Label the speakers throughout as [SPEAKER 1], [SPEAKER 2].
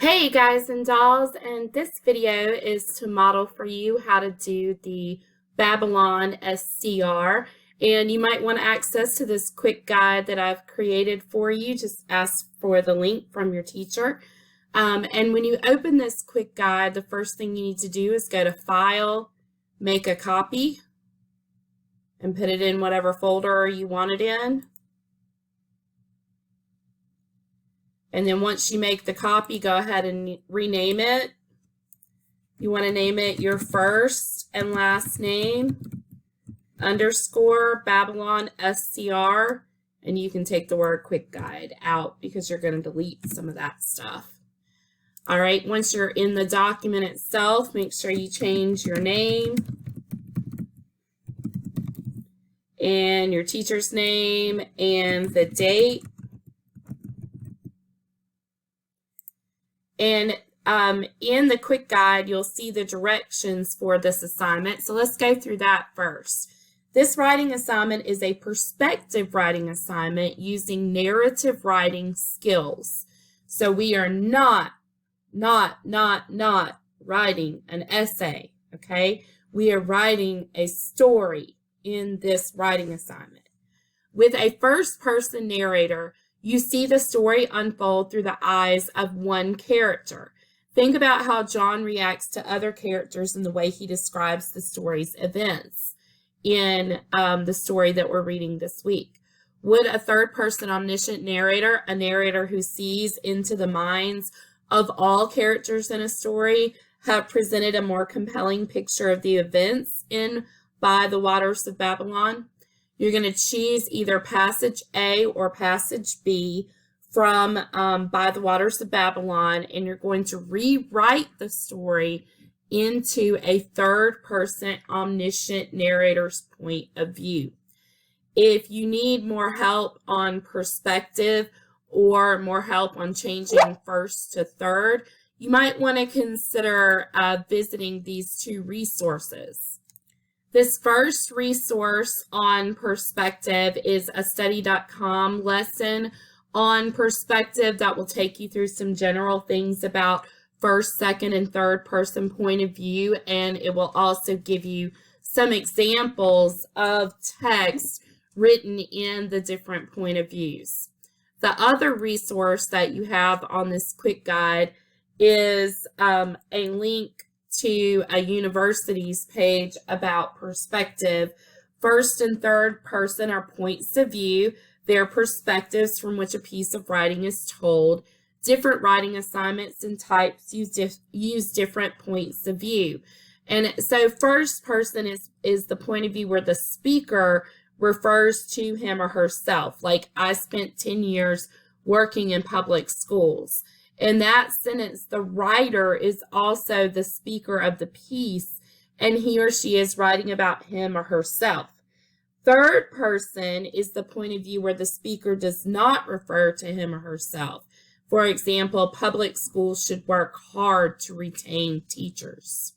[SPEAKER 1] Hey guys and dolls, and this video is to model for you how to do the Babylon SCR, and you might want access to this quick guide that I've created for you. Just ask for the link from your teacher. And when you open this quick guide, the first thing you need to do is go to File, make a copy, and put it in whatever folder you want it in. And then once you make the copy, go ahead and rename it. You want to name it your first and last name _ Babylon SCR. And you can take the word quick guide out because you're going to delete some of that stuff. All right, once you're in the document itself, make sure you change your name and your teacher's name and the date. And in the quick guide, you'll see the directions for this assignment. So let's go through that first. This writing assignment is a perspective writing assignment using narrative writing skills. So we are not writing an essay, okay? We are writing a story in this writing assignment. With a first-person narrator, you see the story unfold through the eyes of one character. Think about how John reacts to other characters and the way he describes the story's events in the story that we're reading this week. Would a third-person omniscient narrator, a narrator who sees into the minds of all characters in a story, have presented a more compelling picture of the events in By the Waters of Babylon? You're going to choose either passage A or passage B from By the Waters of Babylon, and you're going to rewrite the story into a third-person omniscient narrator's point of view. If you need more help on perspective or more help on changing first to third, you might want to consider visiting these two resources. This first resource on perspective is a study.com lesson on perspective that will take you through some general things about first, second, and third person point of view, and it will also give you some examples of text written in the different point of views. The other resource that you have on this quick guide is a link to a university's page about perspective. First and third person are points of view. They're perspectives from which a piece of writing is told. Different writing assignments and types use different points of view. And so first person is the point of view where the speaker refers to him or herself. Like, I spent 10 years working in public schools. In that sentence, the writer is also the speaker of the piece, and he or she is writing about him or herself. Third person is the point of view where the speaker does not refer to him or herself. For example, public schools should work hard to retain teachers.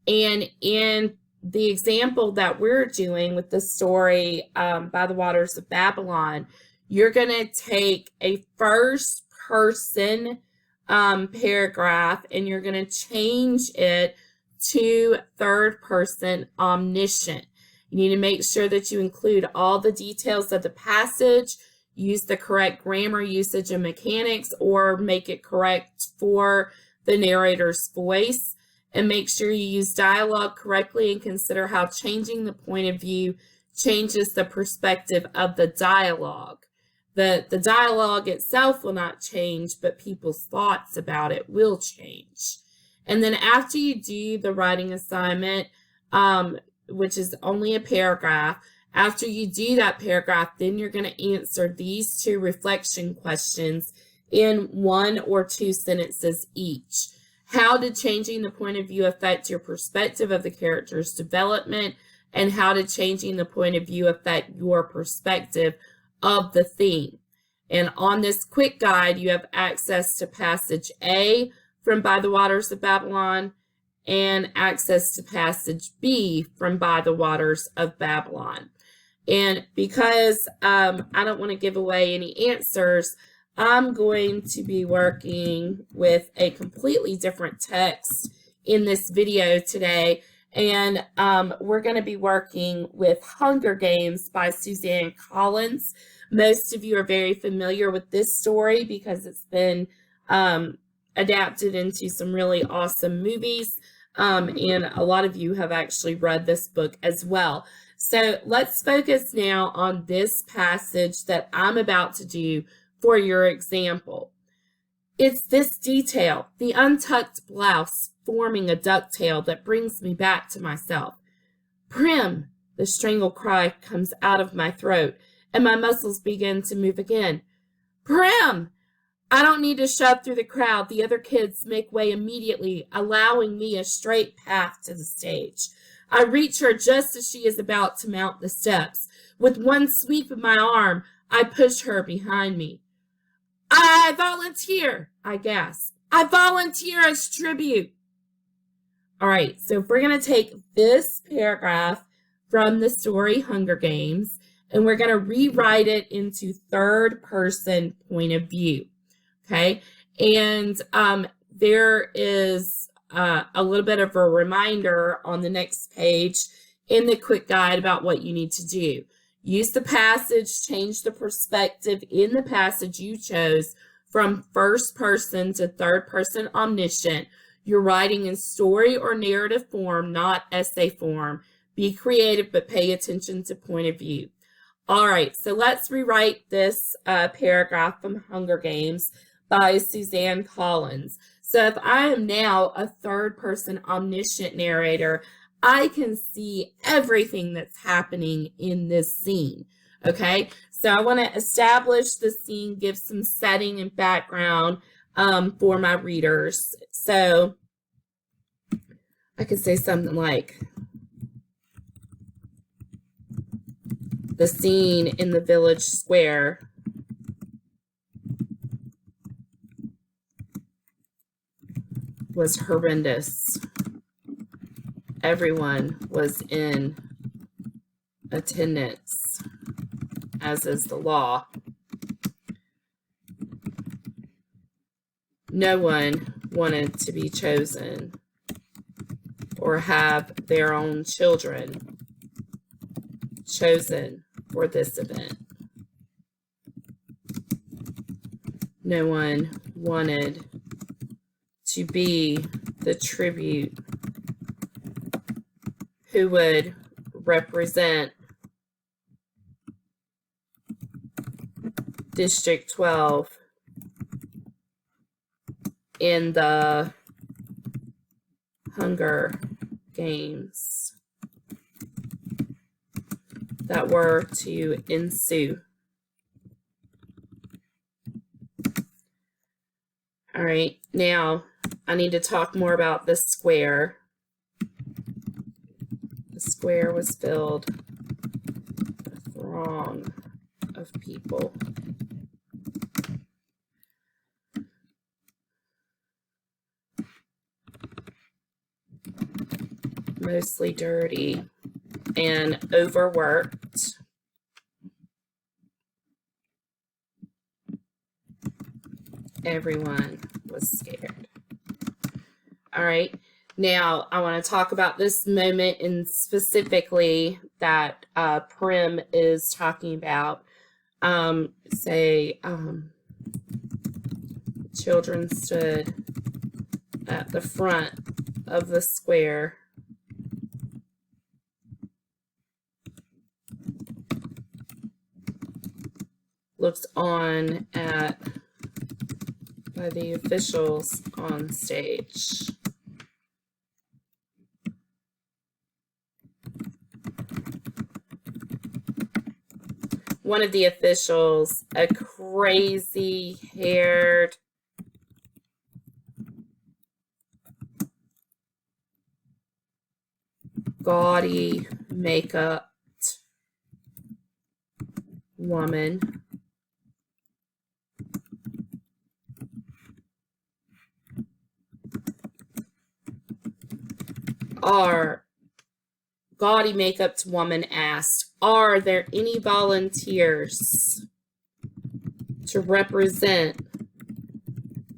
[SPEAKER 1] And in the example that we're doing with the story By the Waters of Babylon, you're going to take a first person paragraph and you're going to change it to third person omniscient. You need to make sure that you include all the details of the passage, use the correct grammar usage and mechanics, or make it correct for the narrator's voice, and make sure you use dialogue correctly and consider how changing the point of view changes the perspective of the dialogue. The dialogue itself will not change, but people's thoughts about it will change. And then after you do the writing assignment, which is only a paragraph, after you do that paragraph, then you're going to answer these two reflection questions in 1 or 2 sentences each. How did changing the point of view affect your perspective of the character's development? And how did changing the point of view affect your perspective of the theme? And on this quick guide, you have access to passage A from By the Waters of Babylon and access to passage B from By the Waters of Babylon. And because I don't want to give away any answers, I'm going to be working with a completely different text in this video today, and we're going to be working with Hunger Games by Suzanne Collins. Most of you are very familiar with this story because it's been adapted into some really awesome movies, and a lot of you have actually read this book as well. So let's focus now on this passage that I'm about to do for your example. It's this detail, the untucked blouse forming a ducktail, that brings me back to myself. Prim, the strangled cry comes out of my throat, and my muscles begin to move again. Prim! I don't need to shove through the crowd. The other kids make way immediately, allowing me a straight path to the stage. I reach her just as she is about to mount the steps. With one sweep of my arm, I push her behind me. I volunteer, I gasp. I volunteer as tribute. All right, so if we're going to take this paragraph from the story Hunger Games, and we're going to rewrite it into third-person point of view, okay? And there is a little bit of a reminder on the next page in the quick guide about what you need to do. Use the passage, change the perspective in the passage you chose from first person to third person omniscient. You're writing in story or narrative form, not essay form. Be creative, but pay attention to point of view. All right, so let's rewrite this paragraph from Hunger Games by Suzanne Collins. So if I am now a third person omniscient narrator, I can see everything that's happening in this scene, okay? So I want to establish the scene, give some setting and background for my readers. So I could say something like, the scene in the village square was horrendous. Everyone was in attendance, as is the law. No one wanted to be chosen or have their own children chosen for this event. No one wanted to be the tribute who would represent District 12 in the Hunger Games that were to ensue. All right, now I need to talk more about the square. The square was filled with a throng of people. Mostly dirty and overworked. Everyone was scared. All right, now I want to talk about this moment in specifically that Prim is talking about. Children stood at the front of the square. Looked on at by the officials on stage. One of the officials, a crazy-haired, gaudy makeup woman, our gaudy makeup woman asked, "Are there any volunteers to represent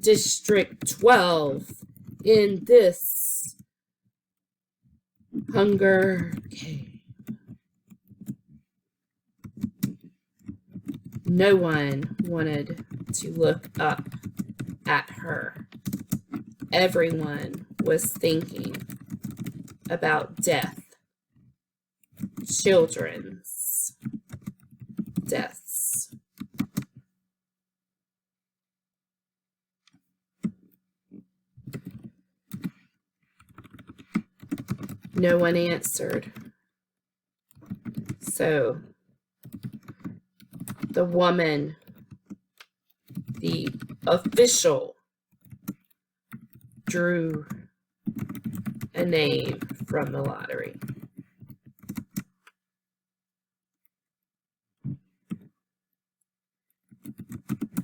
[SPEAKER 1] District 12 in this Hunger Game. No one wanted to look up at her. Everyone was thinking about death, children's deaths. No one answered. So the woman, the official, drew a name from the lottery.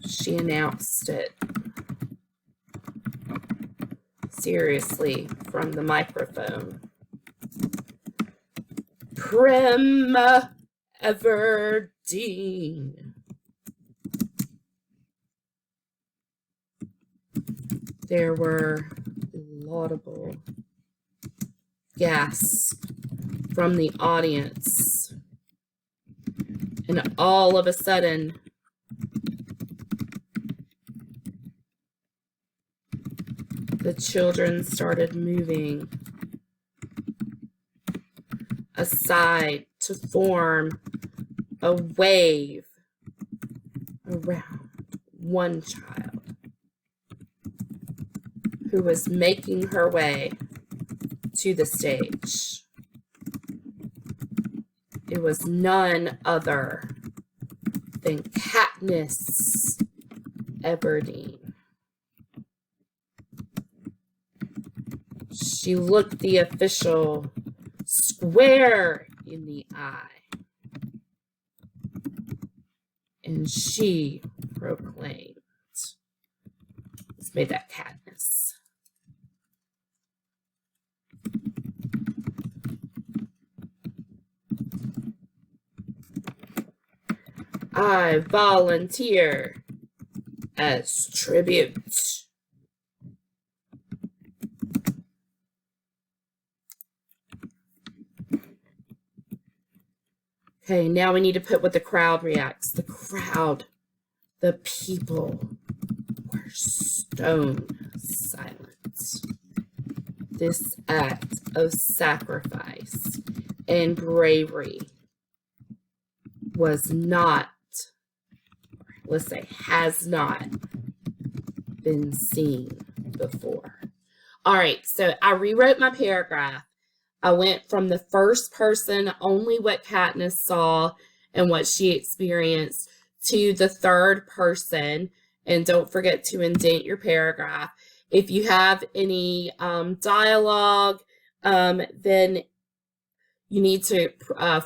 [SPEAKER 1] She announced it seriously from the microphone. Prim Everdeen. There were laudable gasps from the audience. And all of a sudden, the children started moving aside to form a wave around one child who was making her way to the stage. It was none other than Katniss Everdeen. She looked the official square in the eye, and she proclaimed, let's make that Katniss. I volunteer as tribute. Okay, now we need to put what the crowd reacts. The crowd, the people were stone silent. This act of sacrifice and bravery was not, let's say, has not been seen before. All right, so I rewrote my paragraph. I went from the first person, only what Katniss saw and what she experienced, to the third person. And don't forget to indent your paragraph. If you have any dialogue, then you need to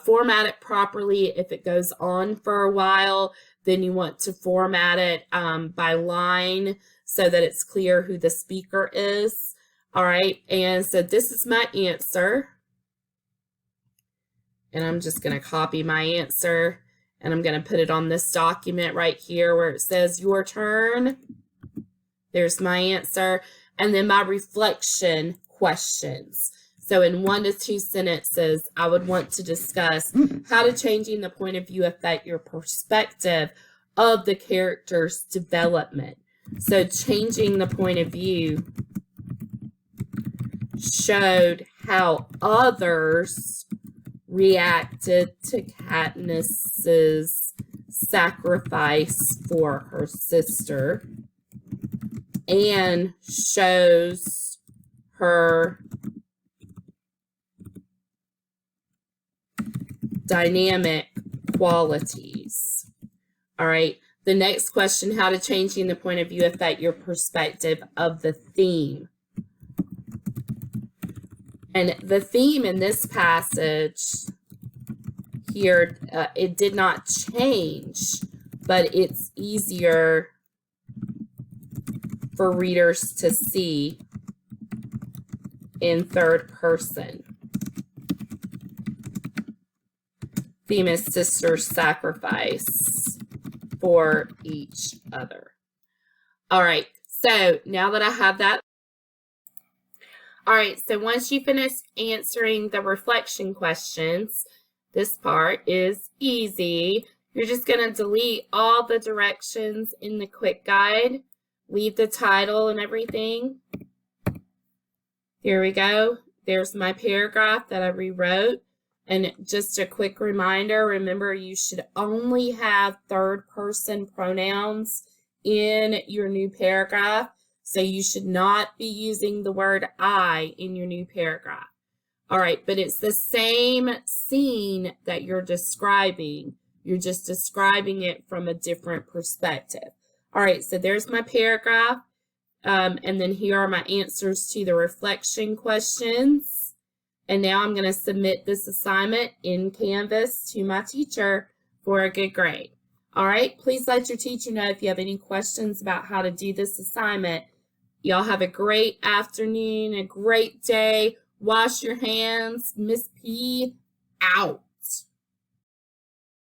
[SPEAKER 1] format it properly. If it goes on for a while, then you want to format it by line so that it's clear who the speaker is. All right, and so this is my answer. And I'm just going to copy my answer, and I'm going to put it on this document right here where it says your turn. There's my answer. And then my reflection questions. So in 1 to 2 sentences, I would want to discuss how to changing the point of view affect your perspective of the character's development. So changing the point of view showed how others reacted to Katniss's sacrifice for her sister, and shows her dynamic qualities. All right. The next question, how to changing the point of view affect your perspective of the theme. And the theme in this passage here, it did not change, but it's easier for readers to see in third person. Theme is sister sacrifice for each other. All right, so now that I have that, all right, so once you finish answering the reflection questions, this part is easy. You're just going to delete all the directions in the quick guide, leave the title and everything. Here we go. There's my paragraph that I rewrote. And just a quick reminder, remember you should only have third-person pronouns in your new paragraph. So you should not be using the word I in your new paragraph. All right, but it's the same scene that you're describing. You're just describing it from a different perspective. All right, so there's my paragraph. And then here are my answers to the reflection questions. And now I'm going to submit this assignment in Canvas to my teacher for a good grade. All right, please let your teacher know if you have any questions about how to do this assignment. Y'all have a great afternoon, a great day. Wash your hands. Miss P out.